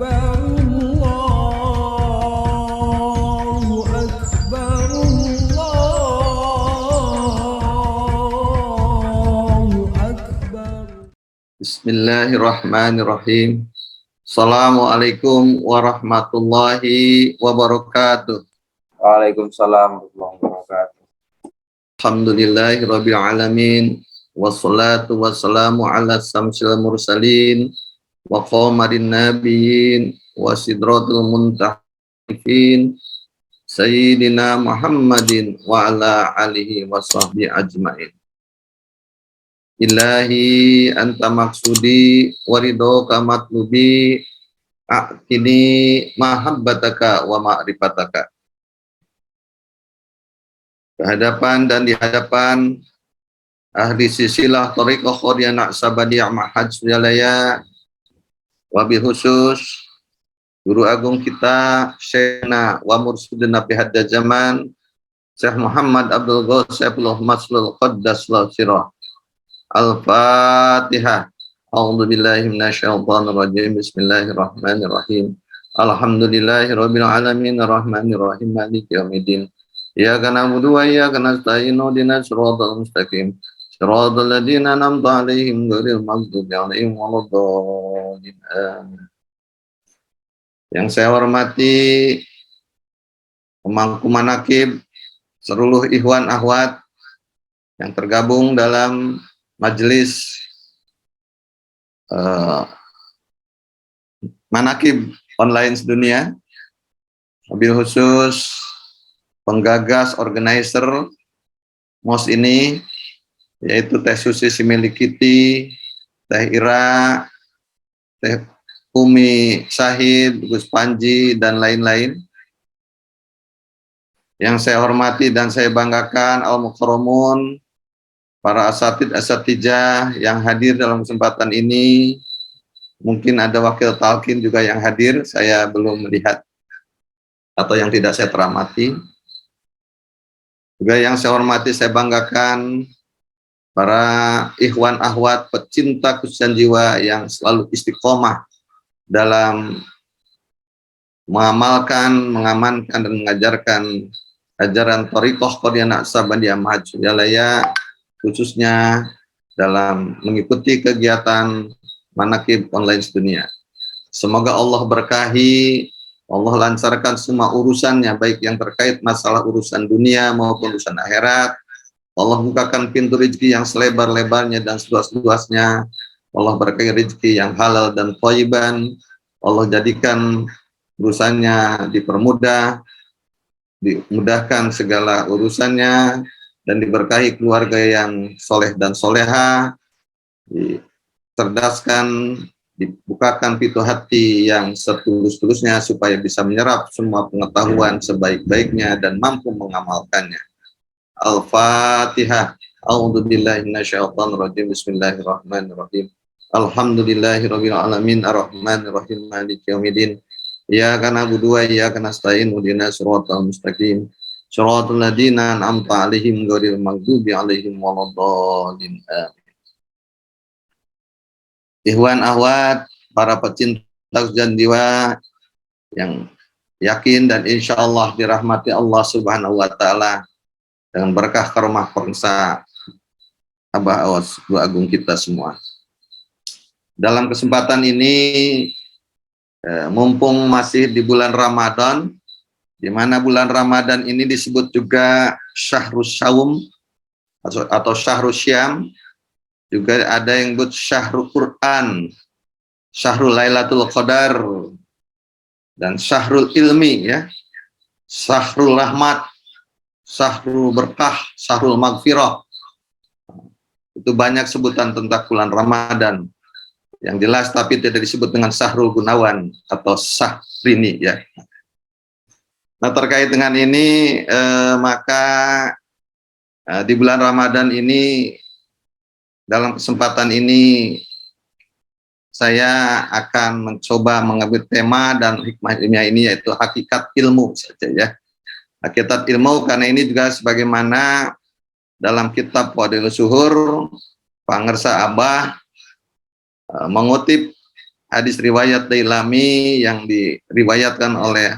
Bismillahirrahmanirrahim. Assalamualaikum warahmatullahi wabarakatuh. Waalaikumsalam warahmatullahi wabarakatuh. Alhamdulillahirabbil alamin. Wassalatu wassalamu ala samsil mursalin wa qamarin nabiyyin wa sidratul muntahifin sayyidina Muhammadin wa ala alihi wa sahbihi ajmain. Ilahi anta maksudi waridoka matlubi a'tini mahabbataka wa ma'rifataka. Kehadapan dan di hadapan ahli sisilah thariqah Qadiyah Naqsabandiyah Ma'had Suryalaya, wabil khusus guru agung kita Syekhna wa mursyidina fi hadda zaman Syekh Muhammad Abdul Ghaus Saifullah Maslul Qaddasallahu sirah. Al-Fatihah. A'udzu billahi minasyaitonir rajim. Bismillahirrahmanirrahim. Alhamdulillahirabbil alamin arrahmanir rahim maliki yaumiddin. Iyyaka na'budu wa iyyaka nasta'in ihdinas siratal mustaqim. Siratal ladzina an'amta 'alaihim ghairil maghdubi 'alaihim waladdallin. Amin. Yang saya hormati pemangku manaqib, seluruh ikhwan akhwat yang tergabung dalam majelis manaqib online sedunia, wabil khusus penggagas organizer MOS ini, yaitu Teh Susi Similikiti, Teh Ira, Teh Umi Syahid, Gus Panji, dan lain-lain. Yang saya hormati dan saya banggakan al-mukarramun, para asatidjah yang hadir dalam kesempatan ini. Mungkin ada wakil talqin juga yang hadir, saya belum melihat atau yang tidak saya teramati. Juga yang saya hormati, saya banggakan para ikhwan akhwat pecinta kesucian jiwa yang selalu istiqomah dalam mengamalkan, mengamankan, dan mengajarkan ajaran thariqah Qadiyah Naqsabandiyah Ma'had Suryalaya, khususnya dalam mengikuti kegiatan manaqib online sedunia. Semoga Allah berkahi, Allah lancarkan semua urusannya, baik yang terkait masalah urusan dunia maupun urusan akhirat. Allah bukakan pintu rezeki yang selebar-lebarnya dan seluas-luasnya. Allah berkahi rezeki yang halal dan thayyiban. Allah jadikan urusannya dipermudah, dimudahkan segala urusannya, dan diberkahi keluarga yang soleh dan soleha, dicerdaskan, dibukakan pintu hati yang setulus-tulusnya supaya bisa menyerap semua pengetahuan sebaik-baiknya dan mampu mengamalkannya. Al-Fatihah. A'udzu billahi minasyaitonir rajim. Bismillahirrahmanirrahim. Alhamdulillahirabbil alamin arrahmanir rahim maliki yaumiddin. Iyyaka na'budu wa iyyaka nasta'in ihdinas siratal mustaqim. Siratal ladzina an'amta 'alaihim ghairil maghdubi 'alaihim waladdallin. Ikhwan akhwat, para pecinta kesucian jiwa yang yakin dan insya Allah dirahmati Allah Subhanahu wa taala dengan berkah karomah pengsa Abah Awas Guru Agung kita semua. Dalam kesempatan ini, mumpung masih di bulan Ramadan, di mana bulan Ramadan ini disebut juga Syahrus Syawm atau Syahrus Syam, juga ada yang disebut Syahrul Quran, Syahrul Lailatul Qadar, dan Syahrul Ilmi, ya, Syahrul Rahmat, Syahrul Berkah, Syahrul Maghfirah. Itu banyak sebutan tentang bulan Ramadan yang jelas, tapi tidak disebut dengan Syahrul Gunawan atau Syahrini, ya. Nah, terkait dengan ini, maka di bulan Ramadan ini, dalam kesempatan ini, saya akan mencoba mengambil tema dan hikmah ilmiah ini, yaitu hakikat ilmu saja, ya. Hakikat ilmu, karena ini juga sebagaimana dalam kitab Wadil Suhur, Pangersa Abah mengutip hadis riwayat Dailami yang diriwayatkan oleh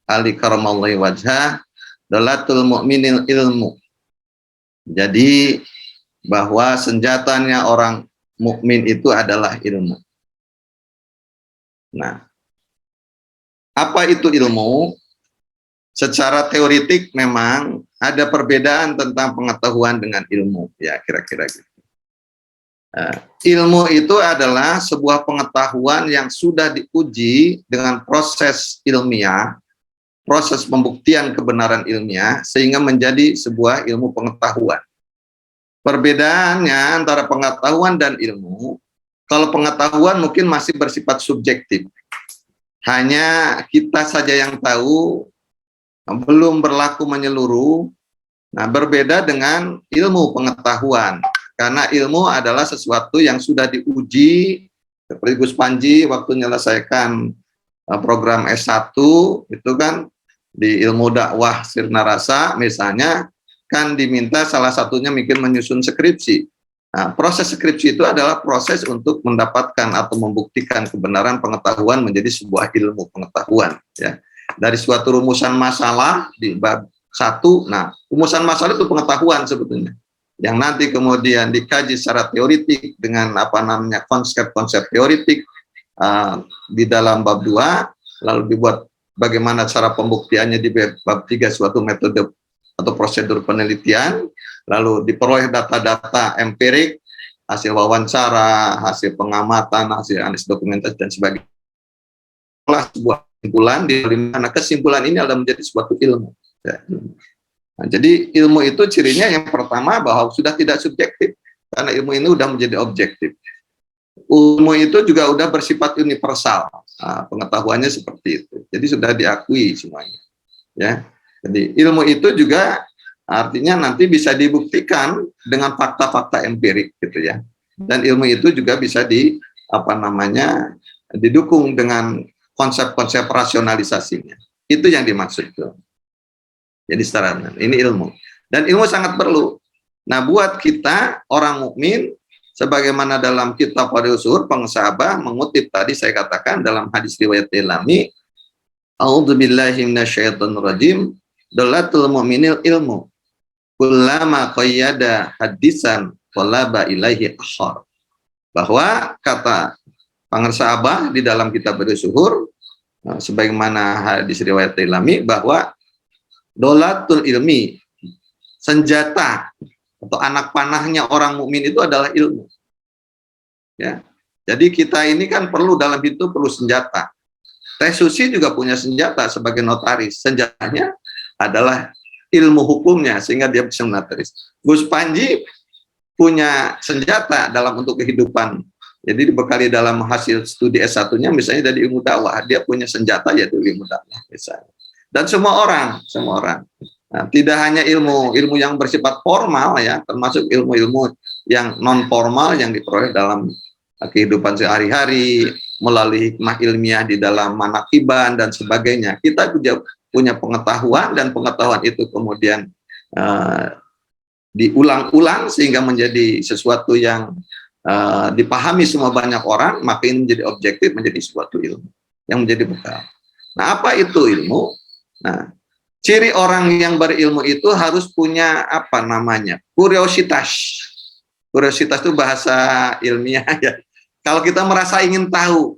Ali Karamallahu wajhah, dalatul mu'minil ilmu. Jadi bahwa senjatanya orang mukmin itu adalah ilmu. Nah, apa itu ilmu? Secara teoritik memang ada perbedaan tentang pengetahuan dengan ilmu, ya kira-kira gitu. Ilmu itu adalah sebuah pengetahuan yang sudah diuji dengan proses ilmiah, proses pembuktian kebenaran ilmiah, sehingga menjadi sebuah ilmu pengetahuan. Perbedaannya antara pengetahuan dan ilmu, kalau pengetahuan mungkin masih bersifat subjektif. Hanya kita saja yang tahu, belum berlaku menyeluruh. Nah, berbeda dengan ilmu pengetahuan. Karena ilmu adalah sesuatu yang sudah diuji, seperti Gus Panji waktu menyelesaikan program S1, itu kan di ilmu dakwah sirna rasa, misalnya, kan diminta salah satunya mungkin menyusun skripsi. Nah, proses skripsi itu adalah proses untuk mendapatkan atau membuktikan kebenaran pengetahuan menjadi sebuah ilmu pengetahuan. Ya. Dari suatu rumusan masalah di bab 1, nah, rumusan masalah itu pengetahuan sebetulnya, yang nanti kemudian dikaji secara teoritik dengan konsep-konsep teoritik di dalam bab 2, lalu dibuat bagaimana cara pembuktiannya di bab 3, suatu metode atau prosedur penelitian, lalu diperoleh data-data empirik, hasil wawancara, hasil pengamatan, hasil analisis dokumentasi dan sebagainya. Sebuah kesimpulan, di mana kesimpulan ini adalah menjadi suatu ilmu. Ya. Nah, jadi ilmu itu cirinya yang pertama bahwa sudah tidak subjektif, karena ilmu ini sudah menjadi objektif. Ilmu itu juga sudah bersifat universal, pengetahuannya seperti itu. Jadi sudah diakui semuanya. Ya, jadi ilmu itu juga artinya nanti bisa dibuktikan dengan fakta-fakta empirik, gitu ya. Dan ilmu itu juga bisa didukung dengan konsep-konsep rasionalisasinya. Itu yang dimaksud itu. Jadi secara ini ilmu, dan ilmu sangat perlu. Nah, buat kita orang mukmin, sebagaimana dalam kitab Wadihus Zuhur, pengesabah mengutip tadi saya katakan dalam hadis riwayat Dailami, a'udzubillahi minasyaitonirrajim, dalatul mu'minil ilmu, kullama qayyada hadisan talaba ilaihi akhar. Bahwa kata pengesabah di dalam kitab Wadihus Zuhur, sebagaimana hadis riwayat Dailami, bahwa dolatul ilmi, senjata atau anak panahnya orang mukmin itu adalah ilmu. Ya. Jadi kita ini kan dalam itu perlu senjata. Teh Susi juga punya senjata sebagai notaris. Senjatanya adalah ilmu hukumnya sehingga dia bisa notaris. Gus Panji punya senjata dalam untuk kehidupan. Jadi dibekali dalam hasil studi S1-nya misalnya dari ilmu dakwah, dia punya senjata yaitu ilmu dakwah misalnya. Dan semua orang. Nah, tidak hanya ilmu yang bersifat formal ya, termasuk ilmu-ilmu yang non formal yang diperoleh dalam kehidupan sehari-hari melalui hikmah ilmiah di dalam manakiban dan sebagainya. Kita juga punya pengetahuan, dan pengetahuan itu kemudian diulang-ulang sehingga menjadi sesuatu yang dipahami semua banyak orang, maka ini menjadi objektif, menjadi suatu ilmu yang menjadi bekal. Nah, apa itu ilmu? Nah, ciri orang yang berilmu itu harus punya kuriositas. Kuriositas itu bahasa ilmiah ya. Kalau kita merasa ingin tahu,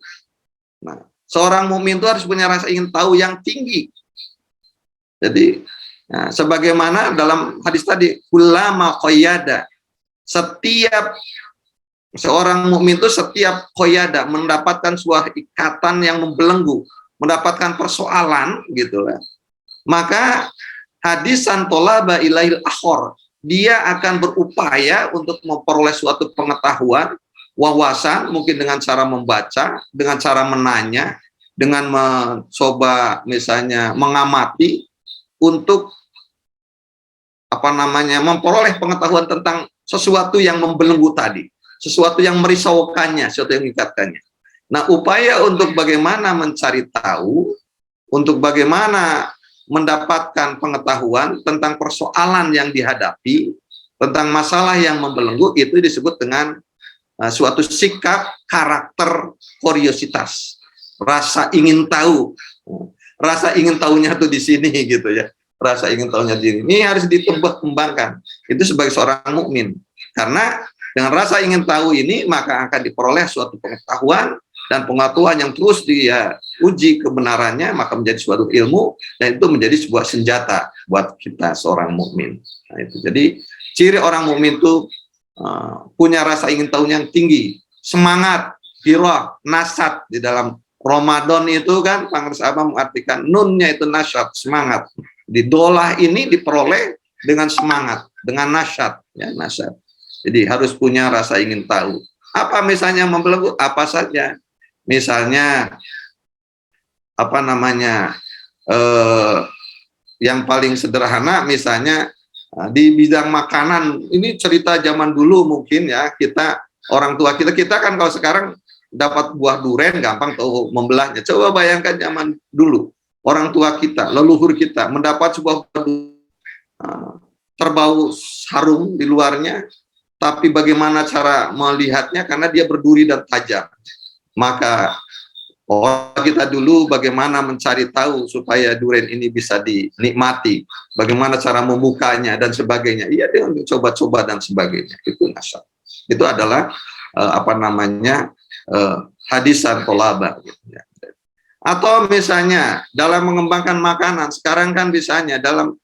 nah, seorang mukmin itu harus punya rasa ingin tahu yang tinggi. Jadi, nah, sebagaimana dalam hadis tadi, ulama qayyada, setiap seorang mukmin itu setiap qayyada mendapatkan sebuah ikatan yang membelenggu, mendapatkan persoalan gitu lah. Maka hadisan tolaba ilail akhor, dia akan berupaya untuk memperoleh suatu pengetahuan, wawasan, mungkin dengan cara membaca, dengan cara menanya, dengan mencoba misalnya mengamati, untuk memperoleh pengetahuan tentang sesuatu yang membelenggu tadi, sesuatu yang merisaukannya, sesuatu yang mengikatkannya. Nah, upaya untuk bagaimana mencari tahu, untuk bagaimana mendapatkan pengetahuan tentang persoalan yang dihadapi, tentang masalah yang membelenggu, itu disebut dengan suatu sikap karakter kuriositas, rasa ingin tahu. Rasa ingin tahunya tuh di sini gitu ya. Rasa ingin tahunya di sini. Ini harus ditambah-kembangkan. Itu sebagai seorang mukmin. Karena dengan rasa ingin tahu ini maka akan diperoleh suatu pengetahuan dan pengetahuan yang terus dia uji kebenarannya, maka menjadi suatu ilmu dan itu menjadi sebuah senjata buat kita seorang mukmin. Nah, itu. Jadi ciri orang mukmin itu punya rasa ingin tahu yang tinggi, semangat, hirah, nasat di dalam Ramadan itu kan Pangres Abang mengartikan nunnya itu nasyat, semangat. Di dolah ini diperoleh dengan semangat, dengan nasyat, ya nasyat. Jadi harus punya rasa ingin tahu. Apa misalnya membelenggu? Apa saja? Misalnya apa namanya? Yang paling sederhana misalnya di bidang makanan. Ini cerita zaman dulu mungkin ya, kita orang tua kita kan kalau sekarang dapat buah duren gampang tahu membelahnya. Coba bayangkan zaman dulu orang tua kita, leluhur kita mendapat sebuah terbau harum di luarnya, tapi bagaimana cara melihatnya karena dia berduri dan tajam. Maka orang kita dulu bagaimana mencari tahu supaya duren ini bisa dinikmati, bagaimana cara membukanya dan sebagainya. Iya, dengan coba-coba dan sebagainya. Itu nasab. Itu adalah apa namanya? Hadisan tolaba gitu ya. Atau misalnya dalam mengembangkan makanan, sekarang kan misalnya dalam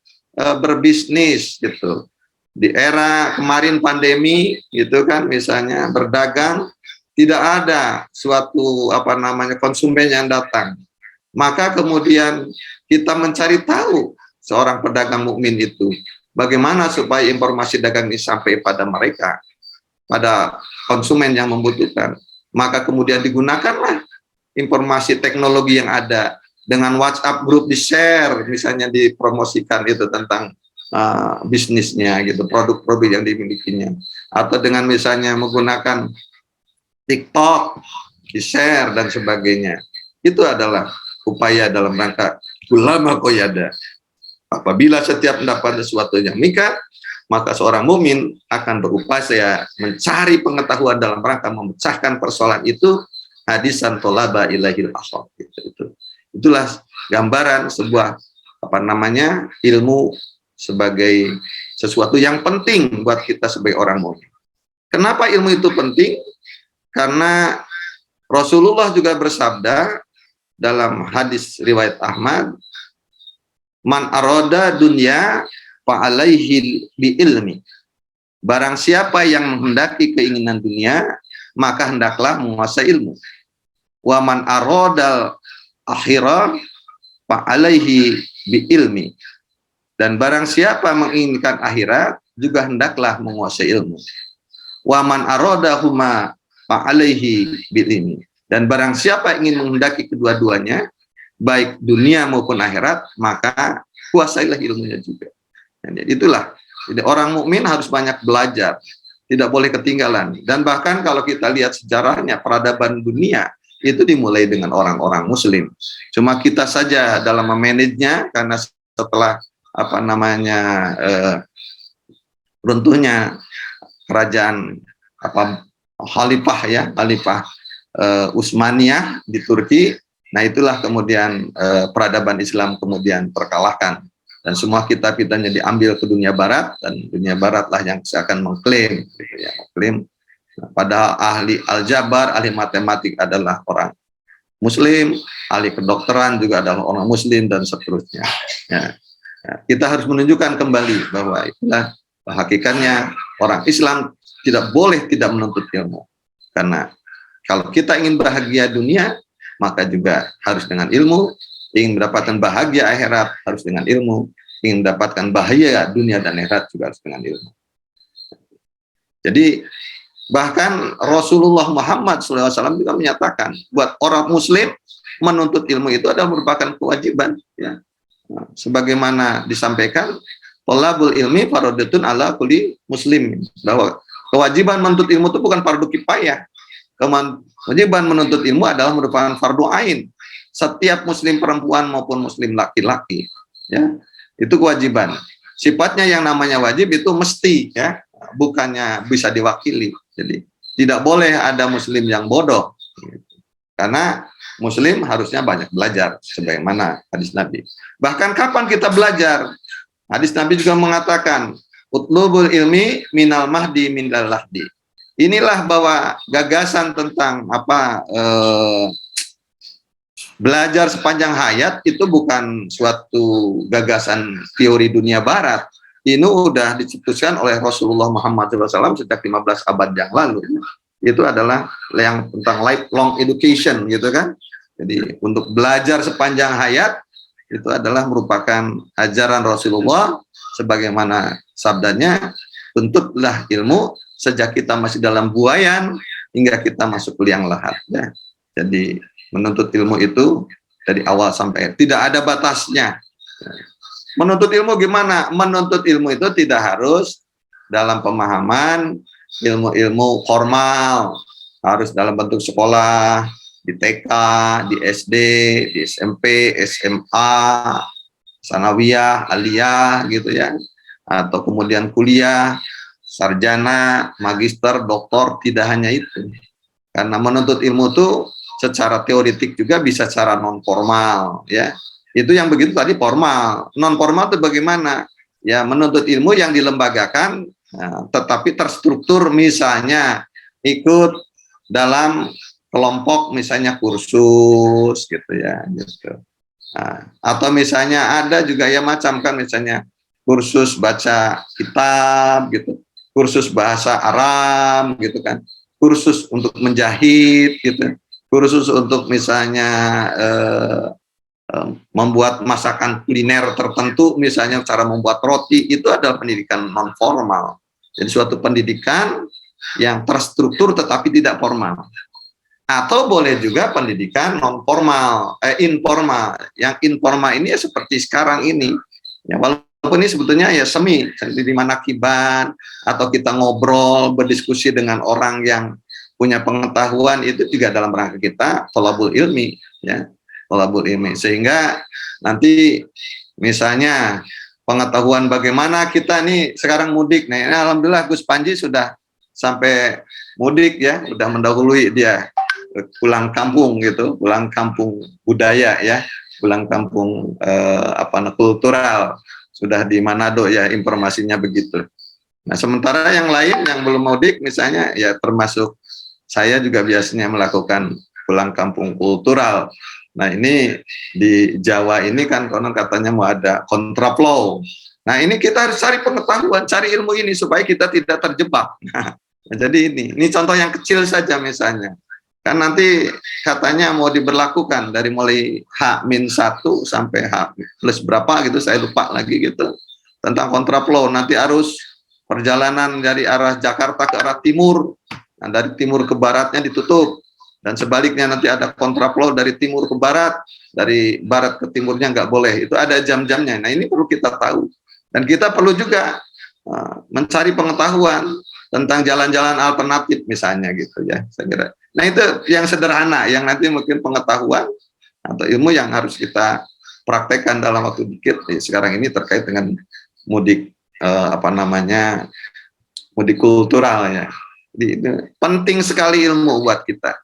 berbisnis gitu. Di era kemarin pandemi gitu kan misalnya berdagang tidak ada suatu apa namanya konsumen yang datang. Maka kemudian kita mencari tahu seorang pedagang mukmin itu bagaimana supaya informasi dagang ini sampai pada mereka, pada konsumen yang membutuhkan. Maka kemudian digunakanlah informasi teknologi yang ada dengan WhatsApp grup di-share, misalnya dipromosikan itu tentang bisnisnya gitu, produk-produk yang dimilikinya. Atau dengan misalnya menggunakan TikTok, di-share dan sebagainya. Itu adalah upaya dalam rangka ulama qoyada. Apabila setiap mendapat sesuatu yang mikat, maka seorang mukmin akan berupaya mencari pengetahuan dalam rangka memecahkan persoalan itu, hadisan tolaba ilahil akhir. Itulah gambaran sebuah apa namanya ilmu sebagai sesuatu yang penting buat kita sebagai orang mukmin. Kenapa ilmu itu penting? Karena Rasulullah juga bersabda dalam hadis riwayat Ahmad, man aroda dunya fa alaihi bi ilmi. Barang siapa yang menghendaki keinginan dunia, maka hendaklah menguasai ilmu. Wa man aradal akhirah fa alaihi bi ilmi. Dan barang siapa menginginkan akhirat, juga hendaklah menguasai ilmu. Wa man aradahuma fa alaihi bil ilmi. Dan barang siapa ingin menghendaki kedua-duanya, baik dunia maupun akhirat, maka kuasailah ilmunya juga. Jadi itulah. Jadi orang mukmin harus banyak belajar, tidak boleh ketinggalan. Dan bahkan kalau kita lihat sejarahnya, peradaban dunia itu dimulai dengan orang-orang Muslim. Cuma kita saja dalam memanajenya, karena setelah apa namanya runtuhnya kerajaan Khalifah ya, Khalifah Utsmaniyah di Turki. Nah itulah kemudian peradaban Islam kemudian terkalahkan. Dan semua kitab-kitabnya diambil ke dunia barat, dan dunia baratlah yang seakan mengklaim, gitu ya, mengklaim. Nah, padahal ahli aljabar, ahli matematik adalah orang Muslim, ahli kedokteran juga adalah orang Muslim, dan seterusnya. Ya, kita harus menunjukkan kembali bahwa itulah hakikatnya orang Islam tidak boleh tidak menuntut ilmu. Karena kalau kita ingin bahagia dunia, maka juga harus dengan ilmu. Ingin mendapatkan bahagia akhirat harus dengan ilmu, ingin mendapatkan bahagia dunia dan akhirat juga harus dengan ilmu. Jadi bahkan Rasulullah Muhammad SAW juga menyatakan buat orang Muslim menuntut ilmu itu adalah merupakan kewajiban. Ya. Nah, sebagaimana disampaikan, thalabul ilmi fardhatun ala kulli muslim, bahwa kewajiban menuntut ilmu itu bukan fardu kifayah. Kewajiban menuntut ilmu adalah merupakan fardu ain. Setiap muslim perempuan maupun muslim laki-laki, ya, itu kewajiban. Sifatnya yang namanya wajib itu mesti, ya, bukannya bisa diwakili. Jadi Tidak boleh ada muslim yang bodoh. Karena muslim harusnya banyak belajar, sebagaimana hadis Nabi. Bahkan kapan kita belajar? Hadis Nabi juga mengatakan, utlubul ilmi minal mahdi minal lahdi. Inilah bahwa gagasan tentang belajar sepanjang hayat itu bukan suatu gagasan teori dunia barat. Ini sudah dicetuskan oleh Rasulullah Muhammad SAW sejak 15 abad yang lalu. Itu adalah yang tentang lifelong education, gitu kan. Jadi untuk belajar sepanjang hayat itu adalah merupakan ajaran Rasulullah, sebagaimana sabdanya, tuntutlah ilmu sejak kita masih dalam buayan hingga kita masuk liang lahat. Ya. Jadi menuntut ilmu itu dari awal sampai tidak ada batasnya. Menuntut ilmu gimana? Menuntut ilmu itu tidak harus dalam pemahaman ilmu-ilmu formal, harus dalam bentuk sekolah, di TK, di SD, di SMP, SMA, sanawiyah, aliyah, gitu ya, atau kemudian kuliah, sarjana, magister, doktor. Tidak hanya itu, karena menuntut ilmu itu secara teoritik juga bisa secara non formal, ya. Itu yang begitu tadi formal. Non formal itu bagaimana? Ya, menuntut ilmu yang dilembagakan, tetapi terstruktur, misalnya ikut dalam kelompok, misalnya kursus, gitu ya, gitu. Atau misalnya ada juga ya macam kan, misalnya kursus baca kitab, gitu, kursus bahasa Arab, gitu kan, kursus untuk menjahit, gitu, kursus untuk misalnya membuat masakan kuliner tertentu, misalnya cara membuat roti. Itu adalah pendidikan non formal. Jadi suatu pendidikan yang terstruktur tetapi tidak formal. Atau boleh juga pendidikan non formal, informal. Yang informal ini ya seperti sekarang ini, ya, walaupun ini sebetulnya ya semi, di mana kiban atau kita ngobrol berdiskusi dengan orang yang punya pengetahuan, itu juga dalam rangka kita thalabul ilmi, ya, thalabul ilmi. Sehingga nanti misalnya pengetahuan bagaimana kita nih sekarang mudik. Nah, ini alhamdulillah Gus Panji sudah sampai mudik, ya, sudah mendahului dia pulang kampung, gitu, pulang kampung budaya, ya, pulang kampung kultural, sudah di Manado, ya, informasinya begitu. Nah, sementara yang lain yang belum mudik misalnya, ya termasuk saya juga biasanya melakukan pulang kampung kultural. Nah, ini di Jawa ini kan konon katanya mau ada kontraflow. Nah, ini kita harus cari pengetahuan, cari ilmu ini supaya kita tidak terjebak. Nah, jadi ini contoh yang kecil saja misalnya. Kan nanti katanya mau diberlakukan dari mulai H-1 sampai H plus berapa gitu, saya lupa lagi gitu, tentang kontraflow. Nanti arus perjalanan dari arah Jakarta ke arah timur, nah, dari timur ke baratnya ditutup. Dan sebaliknya nanti ada kontraflow dari timur ke barat, dari barat ke timurnya nggak boleh. Itu ada jam-jamnya. Nah, ini perlu kita tahu. Dan kita perlu juga mencari pengetahuan tentang jalan-jalan alternatif misalnya, gitu ya, saya kira. Nah, itu yang sederhana, yang nanti mungkin pengetahuan atau ilmu yang harus kita praktekkan dalam waktu dikit. Sekarang ini terkait dengan mudik mudik kultural, ya. Jadi, itu penting sekali ilmu buat kita.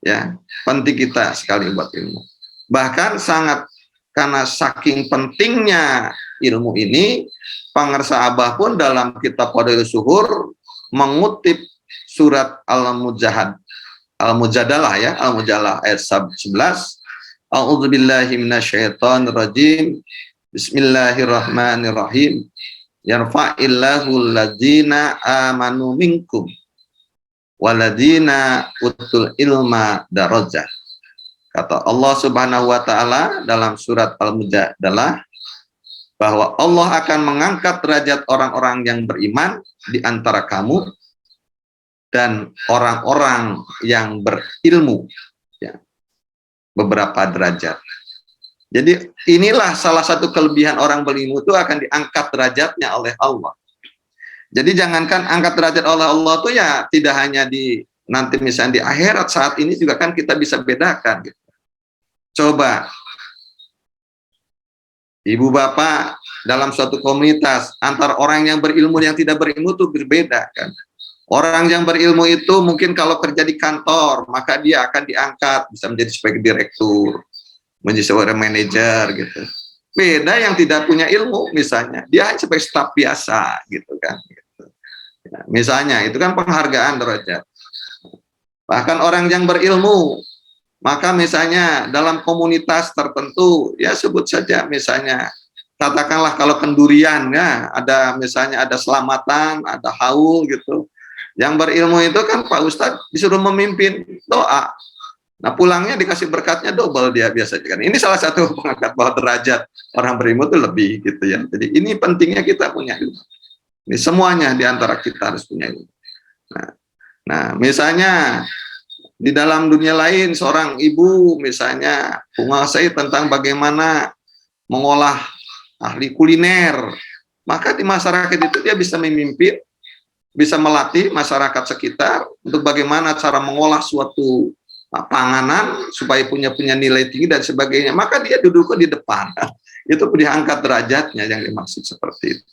Ya, penting kita sekali buat ilmu. Bahkan sangat, karena saking pentingnya ilmu ini, Pangersa Abah pun dalam kitab Fadailus Zuhur mengutip surat Al-Mujadalah, ya, Al-Mujadalah ayat 11. A'udzubillahi minasyaitonirrajim. Bismillahirrahmanirrahim. Yarfa'illahu alladzina amanu minkum waladina utul ilma darajat. Kata Allah Subhanahu wa taala dalam surat Al-Mujadalah bahwa Allah akan mengangkat derajat orang-orang yang beriman di antara kamu dan orang-orang yang berilmu, ya, beberapa derajat. Jadi inilah salah satu kelebihan orang berilmu, itu akan diangkat derajatnya oleh Allah. Jadi jangankan angkat derajat oleh Allah tuh ya tidak hanya di nanti misalnya di akhirat, saat ini juga kan kita bisa bedakan, gitu. Coba ibu bapak dalam suatu komunitas antara orang yang berilmu dan yang tidak berilmu tuh berbeda kan. Orang yang berilmu itu mungkin kalau kerja di kantor, maka dia akan diangkat, bisa menjadi sebagai direktur, menjadi seorang manajer gitu. Beda yang tidak punya ilmu misalnya, dia hanya sebagai staf biasa gitu kan. Gitu. Ya, misalnya, itu kan penghargaan derajat. Bahkan orang yang berilmu, maka misalnya dalam komunitas tertentu, ya sebut saja misalnya, katakanlah kalau kendurian, ya, ada misalnya ada selamatan, ada haul gitu. Yang berilmu itu kan Pak Ustadz disuruh memimpin doa. Nah pulangnya dikasih berkatnya double dia biasanya kan. Ini salah satu pengangkat bahwa derajat orang berilmu itu lebih gitu ya. Jadi ini pentingnya kita punya ilmu. Ini semuanya diantara kita harus punya ilmu. Nah misalnya di dalam dunia lain seorang ibu misalnya menguasai tentang bagaimana mengolah ahli kuliner. Maka di masyarakat itu dia bisa memimpin, bisa melatih masyarakat sekitar untuk bagaimana cara mengolah suatu panganan supaya punya nilai tinggi dan sebagainya. Maka dia duduk di depan. Itu diangkat derajatnya yang dimaksud seperti itu.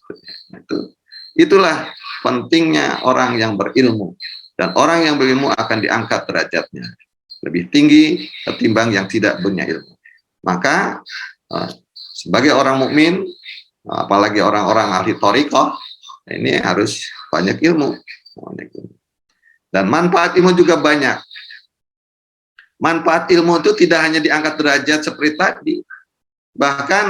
Itulah pentingnya orang yang berilmu. Dan orang yang berilmu akan diangkat derajatnya lebih tinggi ketimbang yang tidak punya ilmu. Maka sebagai orang mukmin, apalagi orang-orang ahli thariqah, ini harus banyak ilmu. Dan manfaat ilmu juga banyak. Manfaat ilmu itu tidak hanya diangkat derajat seperti tadi. Bahkan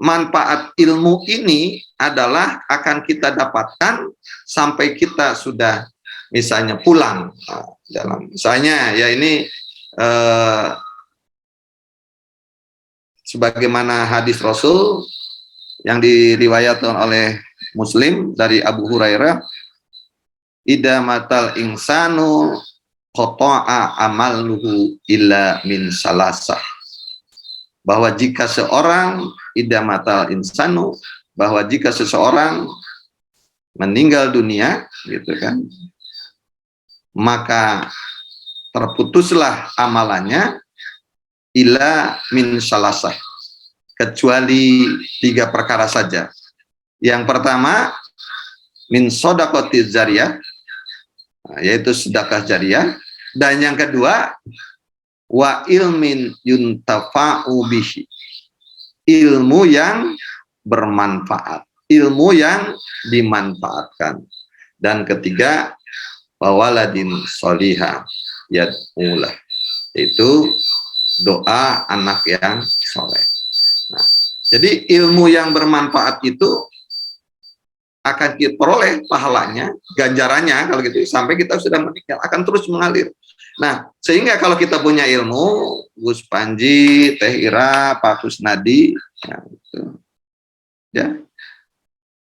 manfaat ilmu ini adalah akan kita dapatkan sampai kita sudah misalnya pulang. Dalam misalnya ya ini sebagaimana hadis Rasul yang diriwayatkan oleh Muslim dari Abu Hurairah, idza matal insanu qata'a amaluhu illa min salasah. Bahwa jika seorang idza matal insanu, bahwa jika seseorang meninggal dunia gitu kan, maka terputuslah amalannya illa min salasah, kecuali 3 perkara saja. Yang pertama, min shadaqati jariyah, yaitu sedekah jariah. Dan yang kedua, wa ilmin yuntafa'u bihi, ilmu yang bermanfaat, ilmu yang dimanfaatkan. Dan ketiga, wa waladin sholiha yad'ulah, itu doa anak yang soleh. Nah, jadi ilmu yang bermanfaat itu akan kita peroleh pahalanya, ganjarannya kalau gitu sampai kita sudah meninggal, akan terus mengalir. Nah, sehingga kalau kita punya ilmu, Gus Panji, Teh Ira, Pak Kusnadi, ya, gitu. Ya,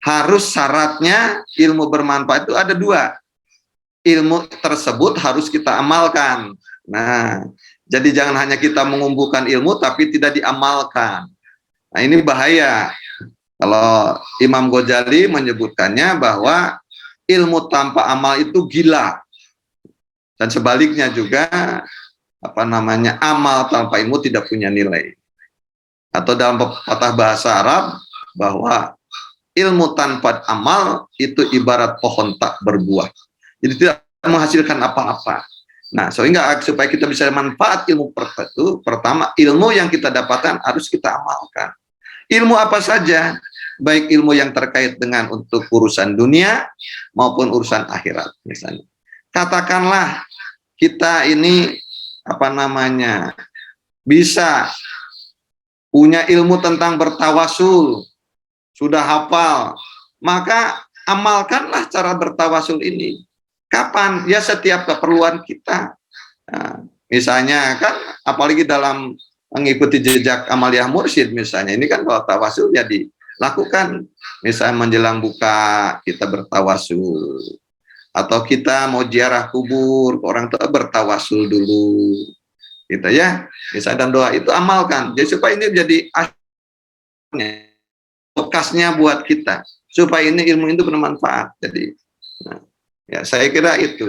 harus syaratnya ilmu bermanfaat itu ada 2. Ilmu tersebut harus kita amalkan. Nah, jadi jangan hanya kita mengumpulkan ilmu tapi tidak diamalkan. Nah, ini bahaya. Kalau Imam Ghazali menyebutkannya bahwa ilmu tanpa amal itu gila. Dan sebaliknya juga amal tanpa ilmu tidak punya nilai. Atau dalam pepatah bahasa Arab bahwa ilmu tanpa amal itu ibarat pohon tak berbuah. Jadi tidak menghasilkan apa-apa. Nah, sehingga supaya kita bisa manfaat ilmu itu, pertama ilmu yang kita dapatkan harus kita amalkan. Ilmu apa saja, baik ilmu yang terkait dengan untuk urusan dunia maupun urusan akhirat misalnya. Katakanlah kita ini bisa punya ilmu tentang bertawasul, sudah hafal, maka amalkanlah cara bertawasul ini. Kapan? Ya setiap keperluan kita. Nah, misalnya kan apalagi dalam mengikuti jejak Amaliyah Mursyid misalnya, ini kan kalau tawasul ya dilakukan. Misalnya menjelang buka kita bertawasul, atau kita mau ziarah kubur orang tua bertawasul dulu, gitu ya. Misalnya dan doa itu amalkan. Jadi supaya ini jadi bekasnya buat kita, supaya ini ilmu itu bermanfaat. Jadi, nah, ya saya kira itu.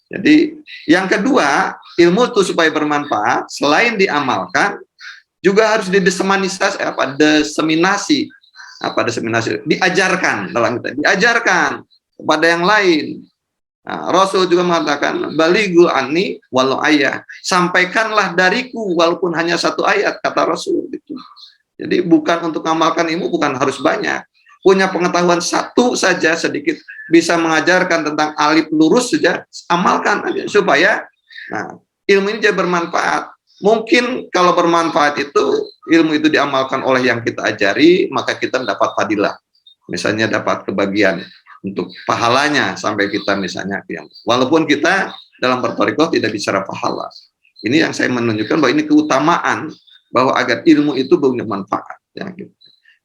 Jadi yang kedua, ilmu itu supaya bermanfaat, selain diamalkan, juga harus diseminasi, diajarkan dalam kita, diajarkan kepada yang lain. Nah, Rasul juga mengatakan baligul anni walau ayat, sampaikanlah dariku walaupun hanya satu ayat, kata Rasul itu. Jadi bukan untuk mengamalkan ilmu, bukan harus banyak, punya pengetahuan satu saja sedikit bisa mengajarkan tentang alif lurus saja, amalkan aja supaya ilmu ini jadi bermanfaat. Mungkin kalau bermanfaat itu ilmu itu diamalkan oleh yang kita ajari, maka kita mendapat fadilah, misalnya dapat kebagian untuk pahalanya sampai kita misalnya walaupun kita dalam berthariqah tidak bicara pahala. Ini yang saya menunjukkan bahwa ini keutamaan bahwa agar ilmu itu punya manfaat ya, gitu.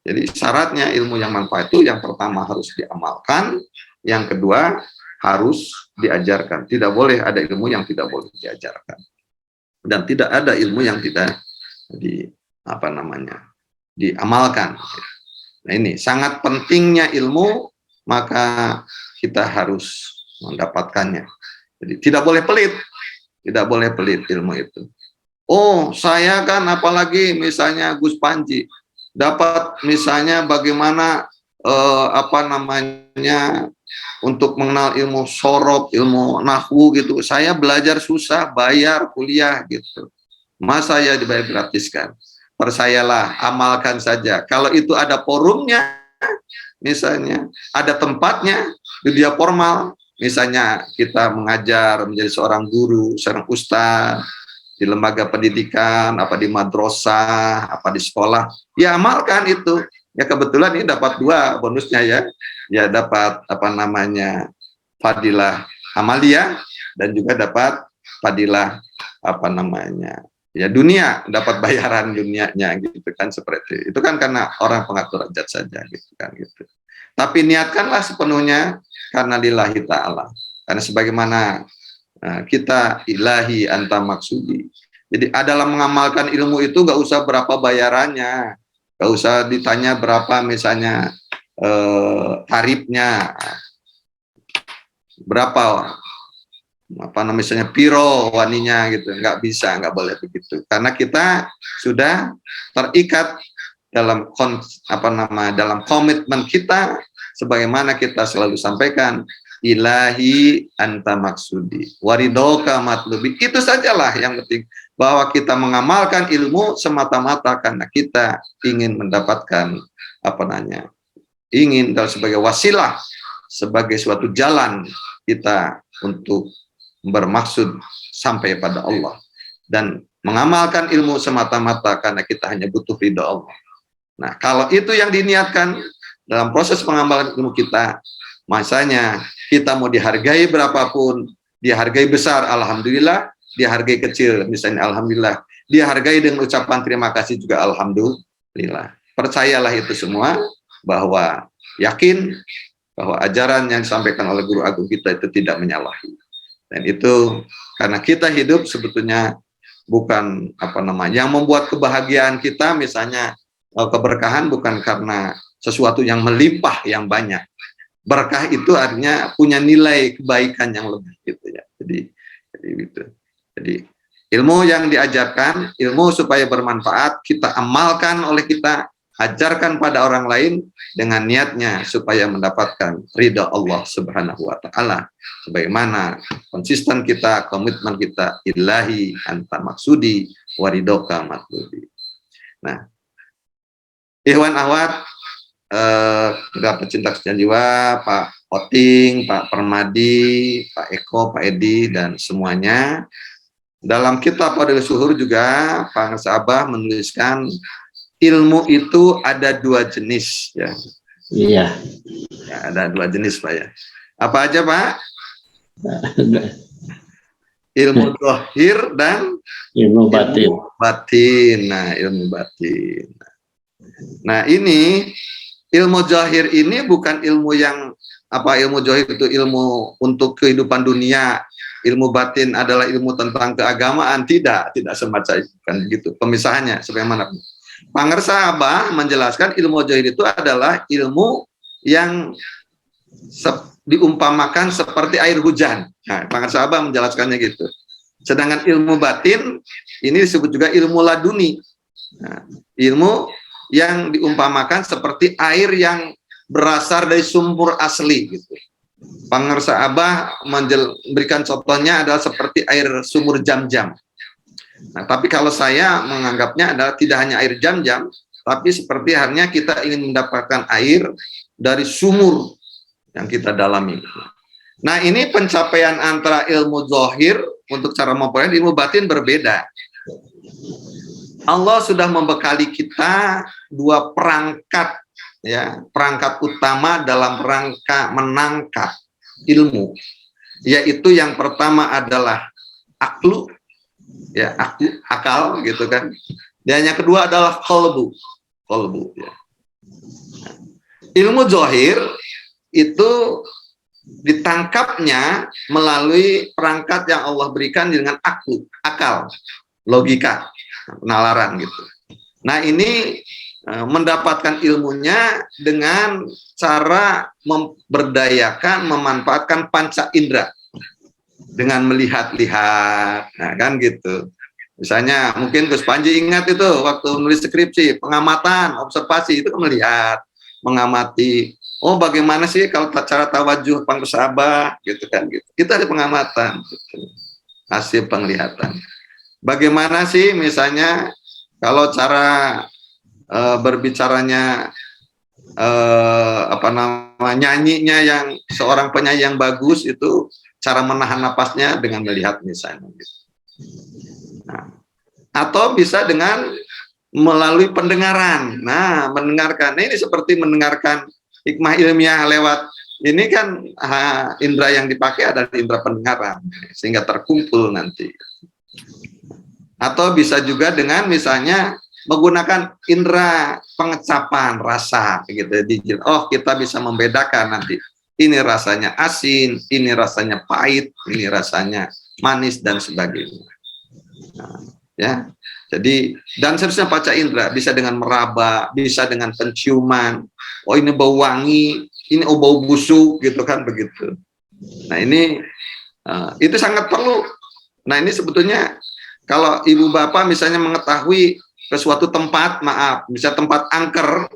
Jadi syaratnya ilmu yang manfaat itu yang pertama harus diamalkan, yang kedua harus diajarkan. Tidak boleh ada ilmu yang tidak boleh diajarkan, dan tidak ada ilmu yang tidak diamalkan. Nah, ini sangat pentingnya ilmu, maka kita harus mendapatkannya. Jadi tidak boleh pelit, tidak boleh pelit ilmu itu. Oh, saya kan apalagi misalnya Gus Panji dapat misalnya bagaimana untuk mengenal ilmu sorob, ilmu nahwu gitu. Saya belajar susah, bayar kuliah gitu. Masa ya dibayar gratiskan? Percayalah, amalkan saja. Kalau itu ada forumnya, misalnya ada tempatnya, dunia formal, misalnya kita mengajar menjadi seorang guru, seorang ustaz di lembaga pendidikan, apa di madrasah, apa di sekolah, ya amalkan itu. Ya kebetulan ini dapat dua bonusnya ya. Ya dapat fadilah amalia, dan juga dapat fadilah ya dunia, dapat bayaran dunianya gitu kan, seperti itu kan, karena orang pengatur derajat saja gitu kan gitu. Tapi niatkanlah sepenuhnya karena lillahi ta'ala, karena sebagaimana kita ilahi anta maksudi. Jadi dalam mengamalkan ilmu itu gak usah berapa bayarannya, gak usah ditanya berapa misalnya tarifnya, berapa misalnya piro waninya gitu, nggak bisa, nggak boleh begitu, karena kita sudah terikat dalam dalam komitmen kita, sebagaimana kita selalu sampaikan, ilahi anta maksudi waridoka matlubi. Itu sajalah yang penting, bahwa kita mengamalkan ilmu semata-mata karena kita ingin mendapatkan ingin sebagai wasilah, sebagai suatu jalan kita untuk bermaksud sampai pada Allah, dan mengamalkan ilmu semata-mata karena kita hanya butuh ridha Allah. Nah, kalau itu yang diniatkan dalam proses pengambilan ilmu kita, masanya kita mau dihargai berapapun, dihargai besar, alhamdulillah, dihargai kecil, misalnya alhamdulillah, dihargai dengan ucapan terima kasih juga alhamdulillah. Percayalah itu semua, bahwa yakin bahwa ajaran yang disampaikan oleh guru agung kita itu tidak menyalahi. Dan itu karena kita hidup sebetulnya bukan yang membuat kebahagiaan kita, misalnya keberkahan, bukan karena sesuatu yang melimpah yang banyak. Berkah itu artinya punya nilai kebaikan yang lebih gitu ya. Jadi ilmu yang diajarkan, ilmu supaya bermanfaat, kita amalkan oleh kita, ajarkan pada orang lain dengan niatnya supaya mendapatkan ridha Allah Subhanahu wa taala. Sebagaimana konsisten kita, komitmen kita, ilahi anta maksudi waridoka matlubi. Nah, ikhwan akhwat, pecinta kesejahteraan jiwa, Pak Oting, Pak Permadi, Pak Eko, Pak Edi, dan semuanya, dalam kitab Fadhilus Zuhur juga Pak Sabah menuliskan ilmu itu ada dua jenis ya. Iya. Ya, ada dua jenis Pak ya. Apa aja Pak? Ilmu zahir dan ilmu batin. Nah, ilmu batin. Nah, ini ilmu zahir ini bukan ilmu yang ilmu zahir itu ilmu untuk kehidupan dunia. Ilmu batin adalah ilmu tentang keagamaan, tidak semacam itu kan gitu. Pemisahannya sebagaimana Pangersa Abah menjelaskan ilmu zahir itu adalah ilmu yang diumpamakan seperti air hujan. Nah, Pangersa Abah menjelaskannya gitu. Sedangkan ilmu batin ini disebut juga ilmu laduni. Nah, ilmu yang diumpamakan seperti air yang berasal dari sumber asli gitu. Pengersa Abah memberikan contohnya adalah seperti air sumur Jam-Jam. Nah, tapi kalau saya menganggapnya adalah tidak hanya air Jam-Jam, tapi seperti halnya kita ingin mendapatkan air dari sumur yang kita dalami. Nah, ini pencapaian antara ilmu zahir untuk cara mempelajari, ilmu batin berbeda. Allah sudah membekali kita dua perangkat, ya, perangkat utama dalam rangka menangkap ilmu, yaitu yang pertama adalah aklu, ya, akal gitu kan, dan yang kedua adalah qalbu, ya. Ilmu zahir itu ditangkapnya melalui perangkat yang Allah berikan dengan akal, logika, penalaran gitu. Nah, ini mendapatkan ilmunya dengan cara memberdayakan, memanfaatkan panca indera dengan melihat-lihat, nah kan gitu. Misalnya mungkin Gus Panji ingat itu waktu nulis skripsi, pengamatan, observasi itu melihat, mengamati. Oh, bagaimana sih kalau cara tawajuh pengersa Abah gitu kan gitu. Itu ada pengamatan, gitu. Hasil penglihatan. Bagaimana sih misalnya kalau cara berbicaranya nyanyinya yang seorang penyanyi yang bagus itu cara menahan napasnya dengan melihat misalnya gitu. Nah, atau bisa dengan melalui pendengaran. Nah, mendengarkan. Nah, ini seperti mendengarkan hikmah ilmiah lewat ini kan indera yang dipakai adalah indera pendengaran sehingga terkumpul nanti. Atau bisa juga dengan misalnya menggunakan indera pengecapan rasa gitu. Oh, kita bisa membedakan nanti. Ini rasanya asin, ini rasanya pahit, ini rasanya manis dan sebagainya. Nah, ya. Jadi dan seterusnya panca indera bisa dengan meraba, bisa dengan penciuman. Oh, ini bau wangi, ini bau busuk gitu kan begitu. Nah, ini itu sangat perlu. Nah, ini sebetulnya kalau ibu bapak misalnya mengetahui ke suatu tempat, bisa tempat angker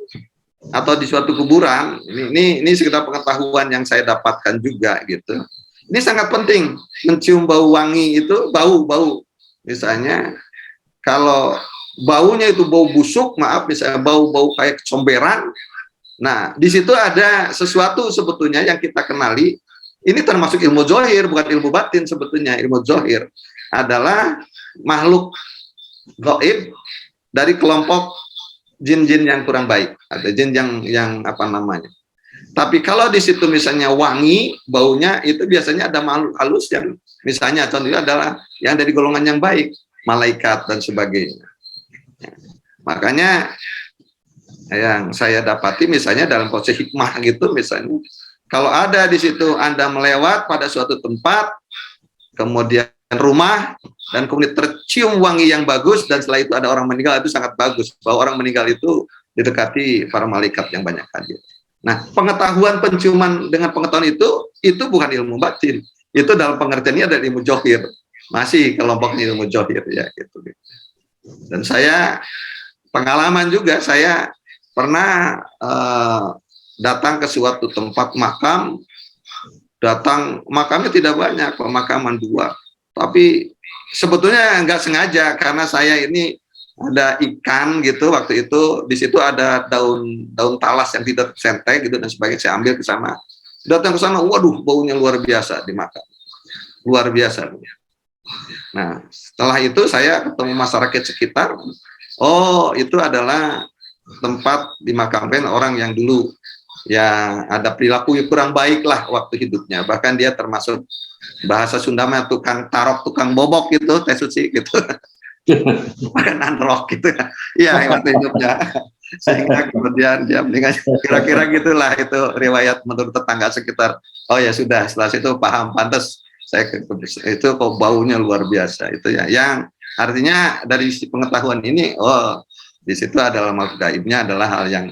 atau di suatu kuburan, ini sekedar pengetahuan yang saya dapatkan juga gitu. Ini sangat penting mencium bau wangi itu bau. Misalnya kalau baunya itu bau busuk, misalnya bau kayak kecomberan. Nah, di situ ada sesuatu sebetulnya yang kita kenali. Ini termasuk ilmu zahir, bukan ilmu batin sebetulnya. Ilmu zahir adalah makhluk gaib dari kelompok jin-jin yang kurang baik. Ada jin yang apa namanya. Tapi kalau di situ misalnya wangi, baunya itu biasanya ada makhluk halus yang misalnya contohnya adalah yang dari golongan yang baik, malaikat dan sebagainya. Makanya yang saya dapati misalnya dalam proses hikmah gitu misalnya, kalau ada di situ Anda melewat pada suatu tempat, kemudian rumah, dan kemudian tercium wangi yang bagus, dan setelah itu ada orang meninggal, itu sangat bagus bahwa orang meninggal itu didekati para malaikat yang banyak hadir. Nah, pengetahuan penciuman dengan pengetahuan itu bukan ilmu batin, itu dalam pengertiannya ada ilmu zahir, masih kelompoknya ilmu zahir ya gitu. Dan saya pengalaman juga, saya pernah datang ke suatu tempat makam, makamnya tidak banyak, pemakaman 2, tapi sebetulnya nggak sengaja karena saya ini ada ikan gitu waktu itu, di situ ada daun talas yang tidak sentek gitu dan sebagainya, saya ambil ke sana, datang ke sana, waduh baunya luar biasa di makam, luar biasa. Nah, setelah itu saya ketemu masyarakat sekitar, oh itu adalah tempat dimakamkan orang yang dulu yang ada perilaku yang kurang baik lah waktu hidupnya, bahkan dia termasuk bahasa Sundanya tukang tarok, tukang bobok gitu, Teh Suci gitu. Makan androk gitu ya waktu hidupnya, sehingga kemudian dia meninggal, kira-kira gitulah itu riwayat menurut tetangga sekitar. Oh ya sudah, setelah itu paham, pantas saya itu kok baunya luar biasa itu ya, yang artinya dari pengetahuan ini, oh di situ adalah makhluk gaibnya adalah hal yang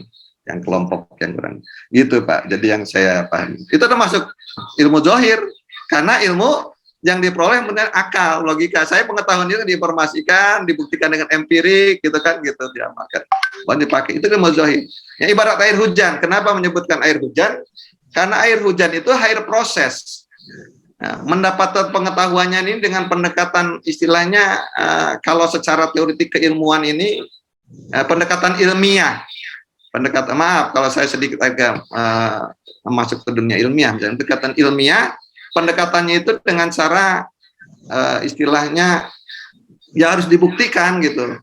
kelompok yang kurang gitu Pak. Jadi yang saya pahami itu termasuk ilmu zahir, karena ilmu yang diperoleh benar akal, logika. Saya pengetahuan itu diinformasikan, dibuktikan dengan empirik gitu kan gitu, diamalkan. Dipakai itu ilmu zahir. Ya ibarat air hujan. Kenapa menyebutkan air hujan? Karena air hujan itu air proses. Nah, mendapatkan pengetahuannya ini dengan pendekatan istilahnya kalau secara teoritik keilmuan ini pendekatan ilmiah. Maaf kalau saya sedikit agak masuk ke dunia ilmiah. Pendekatan ilmiah, pendekatannya itu dengan cara istilahnya ya harus dibuktikan gitu.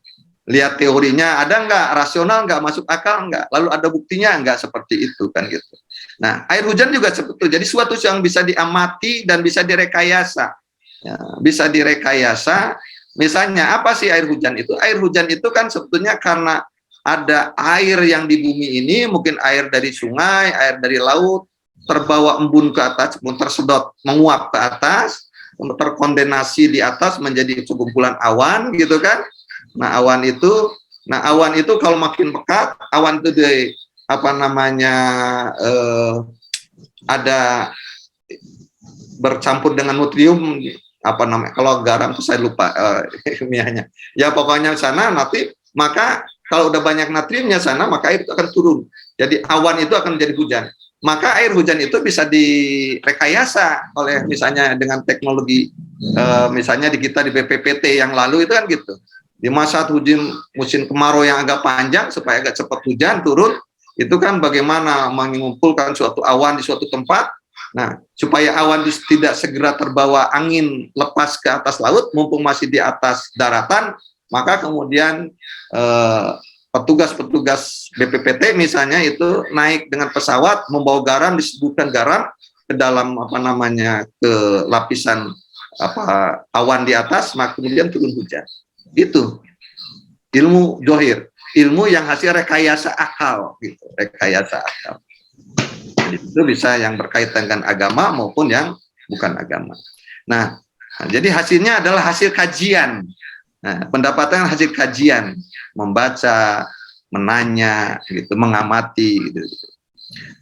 Lihat teorinya ada nggak, rasional nggak, masuk akal nggak, lalu ada buktinya nggak, seperti itu kan gitu. Nah, air hujan juga seperti itu. Jadi suatu yang bisa diamati dan bisa direkayasa. Ya, bisa direkayasa. Misalnya apa sih air hujan itu? Air hujan itu kan sebetulnya karena ada air yang di bumi ini, mungkin air dari sungai, air dari laut, terbawa embun ke atas, tersedot, menguap ke atas, terkondenasi di atas menjadi sekumpulan awan gitu kan. Nah, awan itu kalau makin pekat, awan itu ada bercampur dengan nutrium, kalau garam itu saya lupa ilmiahnya. Ya pokoknya sana nanti, maka kalau udah banyak natriumnya sana, maka air itu akan turun. Jadi awan itu akan menjadi hujan. Maka air hujan itu bisa direkayasa oleh misalnya dengan teknologi misalnya di kita di BPPT yang lalu itu kan gitu. Di masa musim kemarau yang agak panjang supaya agak cepat hujan turun, itu kan bagaimana mengumpulkan suatu awan di suatu tempat. Nah, supaya awan tidak segera terbawa angin lepas ke atas laut, mumpung masih di atas daratan, maka kemudian petugas-petugas BPPT misalnya itu naik dengan pesawat membawa garam, disebutkan garam ke dalam ke lapisan awan di atas, maka kemudian turun hujan. Itu ilmu zohir, ilmu yang hasil rekayasa akal gitu, rekayasa akal. Jadi itu bisa yang berkaitan dengan agama maupun yang bukan agama. Nah, jadi hasilnya adalah hasil kajian. Nah, pendapatan hasil kajian, membaca, menanya, gitu, mengamati, gitu.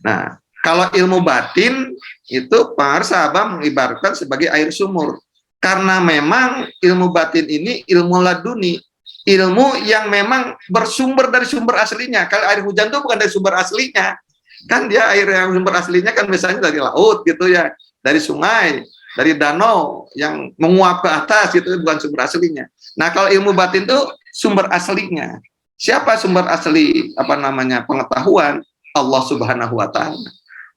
Nah, kalau ilmu batin itu Pak Sabah mengibaratkan sebagai air sumur. Karena memang ilmu batin ini ilmu laduni, ilmu yang memang bersumber dari sumber aslinya. Kalau air hujan itu bukan dari sumber aslinya, kan dia air yang sumber aslinya kan misalnya dari laut gitu ya, dari sungai, dari danau yang menguap ke atas, itu bukan sumber aslinya. Nah, kalau ilmu batin itu sumber aslinya. Siapa sumber asli pengetahuan? Allah Subhanahu wa Ta'ala.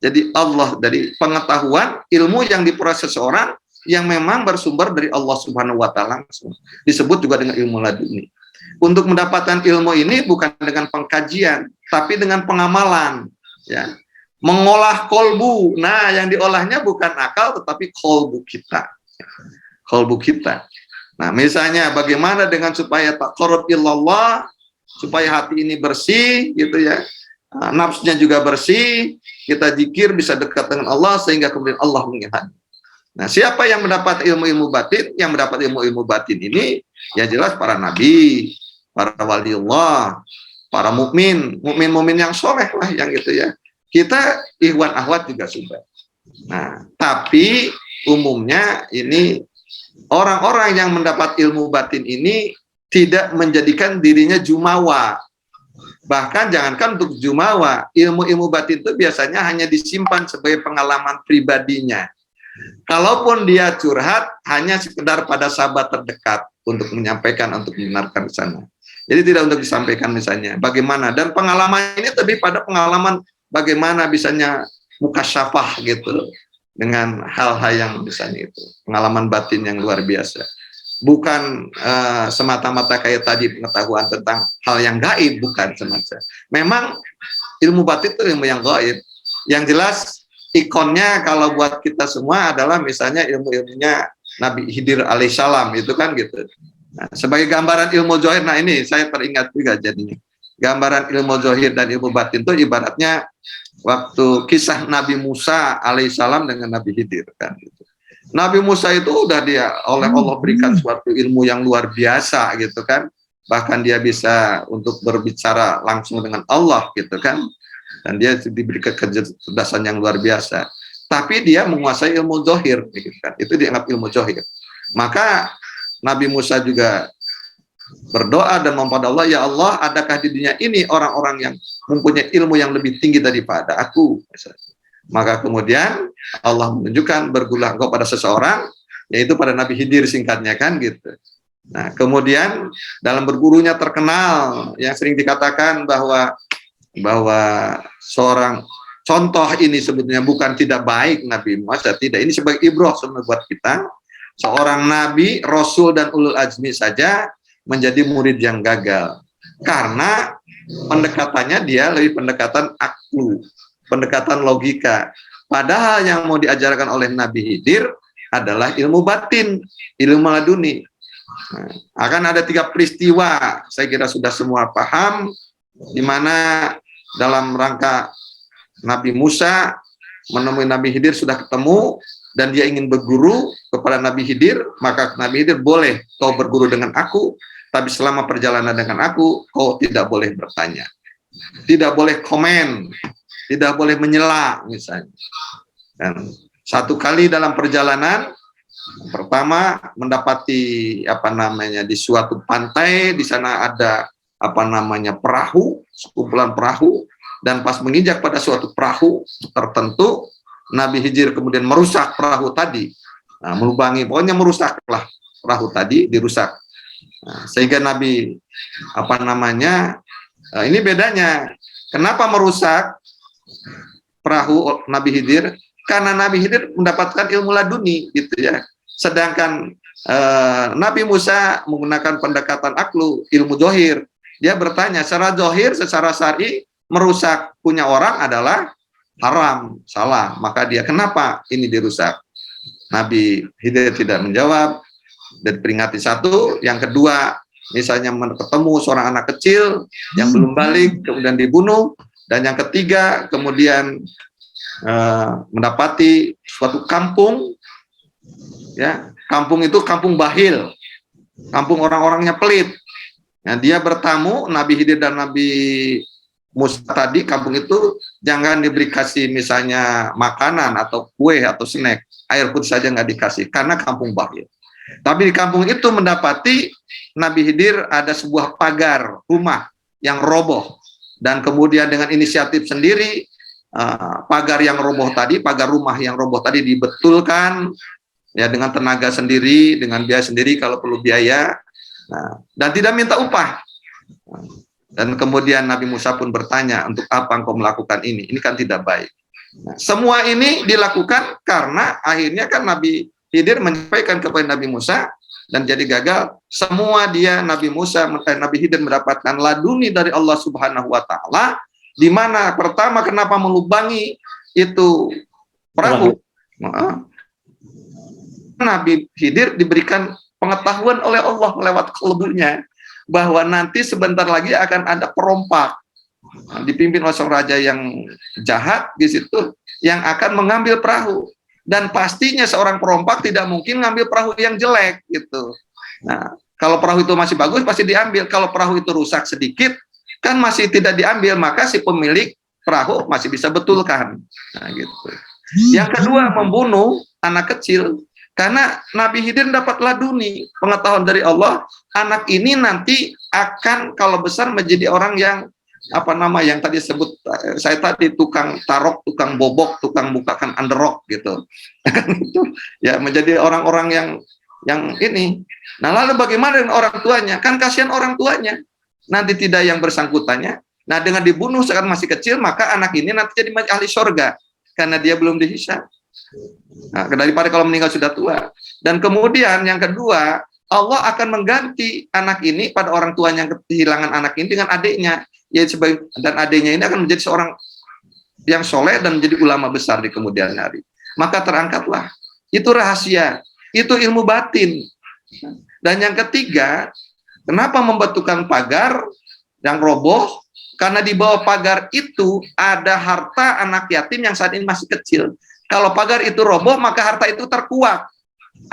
Jadi Allah dari pengetahuan, ilmu yang diproses seseorang yang memang bersumber dari Allah Subhanahu wa Ta'ala langsung. Disebut juga dengan ilmu laduni. Untuk mendapatkan ilmu ini bukan dengan pengkajian, tapi dengan pengamalan, ya. Mengolah kolbu. Nah, yang diolahnya bukan akal tetapi kolbu kita. Kolbu kita. Nah, misalnya bagaimana dengan supaya taqarrub ilallah, supaya hati ini bersih gitu ya. Nafsunya juga bersih, kita zikir bisa dekat dengan Allah sehingga kemudian Allah mengingat. Nah, siapa yang mendapat ilmu-ilmu batin? Yang mendapat ilmu-ilmu batin ini, ya jelas para nabi, para waliullah, para mukmin yang soleh lah, yang gitu ya. Kita ikhwan akhwat juga sudah. Nah, tapi umumnya ini orang-orang yang mendapat ilmu batin ini tidak menjadikan dirinya jumawa. Bahkan jangankan untuk jumawa, ilmu-ilmu batin itu biasanya hanya disimpan sebagai pengalaman pribadinya. Kalaupun dia curhat, hanya sekedar pada sahabat terdekat untuk menyampaikan, untuk membenarkan ke sana. Jadi tidak untuk disampaikan misalnya bagaimana. Dan pengalaman ini lebih pada pengalaman bagaimana bisanya mukasyafah gitu, dengan hal-hal yang misalnya itu. Pengalaman batin yang luar biasa. Bukan semata-mata kayak tadi pengetahuan tentang hal yang gaib, bukan semacam. Memang ilmu batin itu ilmu yang gaib. Yang jelas ikonnya kalau buat kita semua adalah misalnya ilmu-ilmunya Nabi Khidir alaihissalam itu kan gitu. Nah, sebagai gambaran ilmu zohir, nah ini saya teringat juga jadinya. Gambaran ilmu zohir dan ilmu batin itu ibaratnya waktu kisah Nabi Musa alaihissalam dengan Nabi Khidir kan gitu. Nabi Musa itu udah dia oleh Allah berikan suatu ilmu yang luar biasa gitu kan. Bahkan dia bisa untuk berbicara langsung dengan Allah gitu kan. Dan dia diberikan kecerdasan yang luar biasa. Tapi dia menguasai ilmu zohir, gitu kan. Itu dianggap ilmu zohir. Maka Nabi Musa juga berdoa dan memohon Allah, ya Allah, adakah di dunia ini orang-orang yang mempunyai ilmu yang lebih tinggi daripada aku? Maka kemudian Allah menunjukkan bergulah engkau pada seseorang, yaitu pada Nabi Khidir singkatnya kan gitu. Nah, kemudian dalam bergurunya terkenal yang sering dikatakan bahwa seorang contoh ini sebetulnya bukan tidak baik Nabi Musa, tidak, ini sebagai ibrah sebenarnya buat kita. Seorang nabi, rasul dan ulul azmi saja menjadi murid yang gagal karena pendekatannya dia lebih pendekatan aklu, pendekatan logika. Padahal yang mau diajarkan oleh Nabi Khidir adalah ilmu batin, ilmu laduni. Nah, akan ada 3 peristiwa, saya kira sudah semua paham, di mana dalam rangka Nabi Musa menemui Nabi Khidir sudah ketemu, dan dia ingin berguru kepada Nabi Khidir, maka Nabi Khidir, boleh kau berguru dengan aku, tapi selama perjalanan dengan aku, kau tidak boleh bertanya, tidak boleh komen, tidak boleh menyela misalnya. Dan satu kali dalam perjalanan, pertama mendapati di suatu pantai, di sana ada perahu, sekumpulan perahu, dan pas menginjak pada suatu perahu tertentu, Nabi Khidir kemudian merusak perahu tadi, melubangi, pokoknya merusaklah perahu tadi, dirusak. Nah, sehingga Nabi ini bedanya, kenapa merusak perahu Nabi Khidir? Karena Nabi Khidir mendapatkan ilmu laduni gitu ya. Sedangkan Nabi Musa menggunakan pendekatan aklu, ilmu zohir. Dia bertanya secara zohir, secara syar'i, merusak punya orang adalah haram, salah. Maka dia, kenapa ini dirusak? Nabi Khidir tidak menjawab dan peringati satu. Yang kedua, misalnya ketemu seorang anak kecil yang belum balik kemudian dibunuh. Dan yang ketiga, kemudian mendapati suatu kampung, ya, kampung itu kampung bahil, kampung orang-orangnya pelit. Nah, dia bertamu, Nabi Khidir dan Nabi Musa tadi, kampung itu jangan diberi kasih misalnya makanan atau kue atau snack, air putih saja nggak dikasih karena kampung bahil. Tapi di kampung itu mendapati Nabi Khidir ada sebuah pagar rumah yang roboh, dan kemudian dengan inisiatif sendiri pagar yang roboh tadi, pagar rumah yang roboh tadi dibetulkan ya dengan tenaga sendiri, dengan biaya sendiri kalau perlu biaya, dan tidak minta upah. Dan kemudian Nabi Musa pun bertanya, untuk apa engkau melakukan ini? Ini kan tidak baik. Nah, semua ini dilakukan karena akhirnya kan Nabi Khidir menyampaikan kepada Nabi Musa, dan jadi gagal. Semua dia Nabi Khidir mendapatkan laduni dari Allah Subhanahu wa Ta'ala, di mana pertama kenapa melubangi itu perahu? Nabi Khidir diberikan pengetahuan oleh Allah lewat kalbunya bahwa nanti sebentar lagi akan ada perompak dipimpin oleh seorang raja yang jahat di situ yang akan mengambil perahu, dan pastinya seorang perompak tidak mungkin ngambil perahu yang jelek gitu. Nah, kalau perahu itu masih bagus pasti diambil, kalau perahu itu rusak sedikit kan masih tidak diambil, maka si pemilik perahu masih bisa betulkan. Nah, gitu. Yang kedua, membunuh anak kecil. Karena Nabi Khidir dapat laduni, pengetahuan dari Allah, anak ini nanti akan kalau besar menjadi orang yang yang tadi sebut saya tadi, tukang tarok, tukang bobok, tukang bukakan underrok gitu. Ya, menjadi orang-orang yang ini. Nah, lalu bagaimana dengan orang tuanya? Kan kasihan orang tuanya. Nanti tidak yang bersangkutannya. Nah, dengan dibunuh saat masih kecil, maka anak ini nanti jadi ahli surga karena dia belum dihisab. Nah, daripada kalau meninggal sudah tua. Dan kemudian yang kedua, Allah akan mengganti anak ini pada orang tuanya yang kehilangan anak ini dengan adiknya, yaitu dan adiknya ini akan menjadi seorang yang soleh dan menjadi ulama besar di kemudian hari. Maka terangkatlah. Itu rahasia, itu ilmu batin. Dan yang ketiga, kenapa membentukkan pagar yang roboh? Karena di bawah pagar itu ada harta anak yatim yang saat ini masih kecil. Kalau pagar itu roboh, maka harta itu terkuak,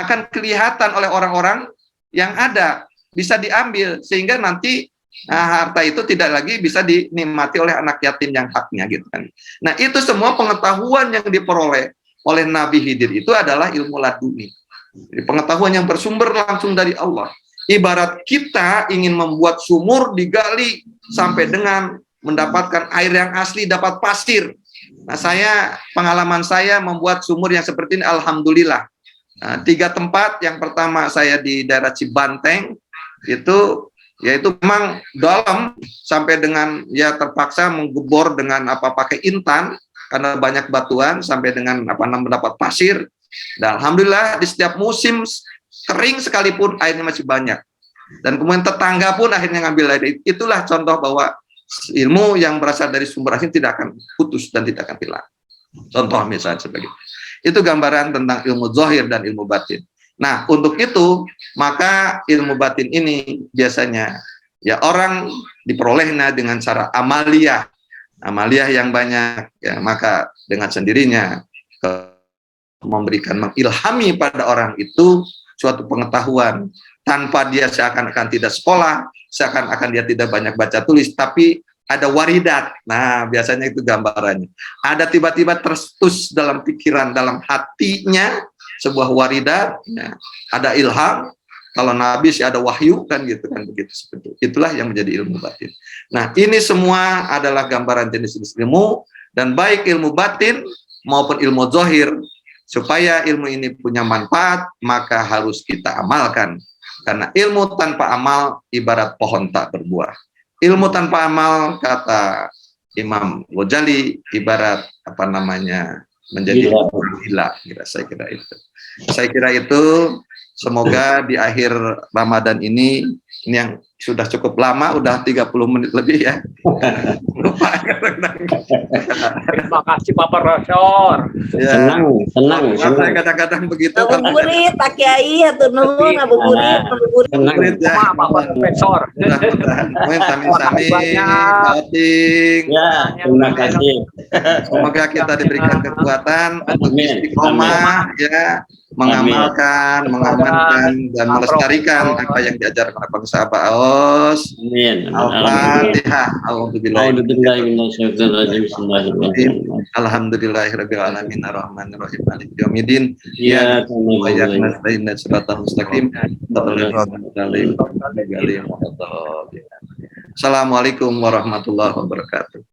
akan kelihatan oleh orang-orang yang ada, bisa diambil, sehingga nanti harta itu tidak lagi bisa dinikmati oleh anak yatim yang haknya gitu kan. Nah, itu semua pengetahuan yang diperoleh oleh Nabi Khidir itu adalah ilmu laduni. Jadi, pengetahuan yang bersumber langsung dari Allah. Ibarat kita ingin membuat sumur digali sampai dengan mendapatkan air yang asli, dapat pasir. Nah, pengalaman saya membuat sumur yang seperti ini, alhamdulillah. Nah, 3 tempat, yang pertama saya di daerah Cibanteng, yaitu memang dalam sampai dengan ya terpaksa menggebor dengan pakai intan karena banyak batuan sampai dengan mendapat pasir. Dan alhamdulillah di setiap musim kering sekalipun airnya masih banyak. Dan kemudian tetangga pun akhirnya ngambil air. Itulah contoh bahwa ilmu yang berasal dari sumber asing tidak akan putus dan tidak akan hilang. Contoh misalnya sebagai itu gambaran tentang ilmu zahir dan ilmu batin. Nah, untuk itu maka ilmu batin ini biasanya ya orang diperolehnya dengan cara amaliyah yang banyak ya, maka dengan sendirinya memberikan mengilhami pada orang itu suatu pengetahuan tanpa dia seakan-akan tidak sekolah, seakan-akan dia tidak banyak baca tulis, tapi ada waridat. Nah, biasanya itu gambarannya. Ada tiba-tiba tercetus dalam pikiran, dalam hatinya sebuah waridat, ya. Ada ilham. Kalau Nabi sih ada wahyu kan gitu kan, begitu seperti itu. Itulah yang menjadi ilmu batin. Nah, ini semua adalah gambaran jenis-jenis ilmu, dan baik ilmu batin maupun ilmu zahir. Supaya ilmu ini punya manfaat, maka harus kita amalkan. Karena ilmu tanpa amal ibarat pohon tak berbuah. Ilmu tanpa amal, kata Imam Ghazali, ibarat menjadi gila. Saya kira itu. Semoga di akhir Ramadan ini yang sudah cukup lama, udah 30 menit lebih ya. Lupa. Terima kasih Pak Profesor. Ya. Senang. Kadang-kadang begitu. Ngabuburit Pak Kiai, hatur nuhun ngabuburit. Pak Profesor. Sami-sami, outing. Ya, terima kasih. Semoga kita diberikan kekuatan untuk istiqomah ya, mengamalkan, mengamankan dan melestarikan apa yang diajarkan oleh bangsa Baos. Amin. Al-Fatihah. Bismillahirrahmanirrahim. Alhamdulillahirabbil alamin arrahmanirrahim maliki yaumiddin. Ya, Wa iyyaka nasta'in shiratal mustaqim. Assalamualaikum warahmatullahi wabarakatuh.